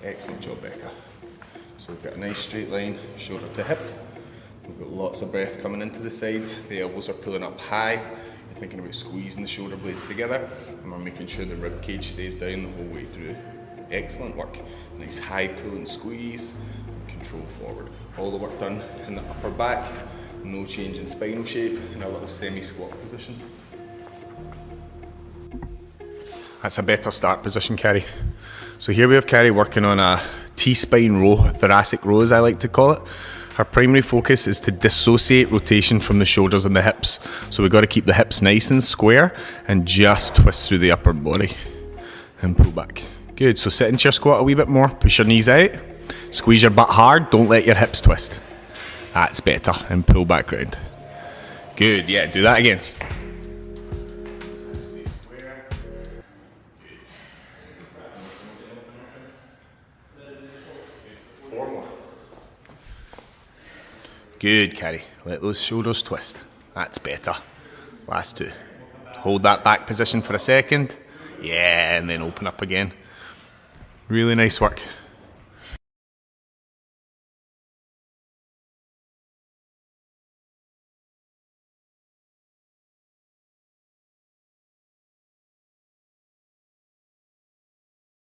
Excellent job, Becca. So we've got a nice straight line, shoulder to hip. We've got lots of breath coming into the sides. The elbows are pulling up high. You're thinking about squeezing the shoulder blades together, and we're making sure the rib cage stays down the whole way through. Excellent work. Nice high pull and squeeze, and control forward. All the work done in the upper back. No change in spinal shape, in a little semi-squat position. That's a better start position, Carrie. So here we have Carrie working on a T-spine row, a thoracic row as I like to call it. Her primary focus is to dissociate rotation from the shoulders and the hips. So we've got to keep the hips nice and square and just twist through the upper body and pull back. Good, so sit into your squat a wee bit more, push your knees out, squeeze your butt hard, don't let your hips twist. That's better, and pull back round. Good, yeah, do that again. Four more. Good, Carrie. Let those shoulders twist. That's better. Last two. Hold that back position for a second. Yeah, and then open up again. Really nice work.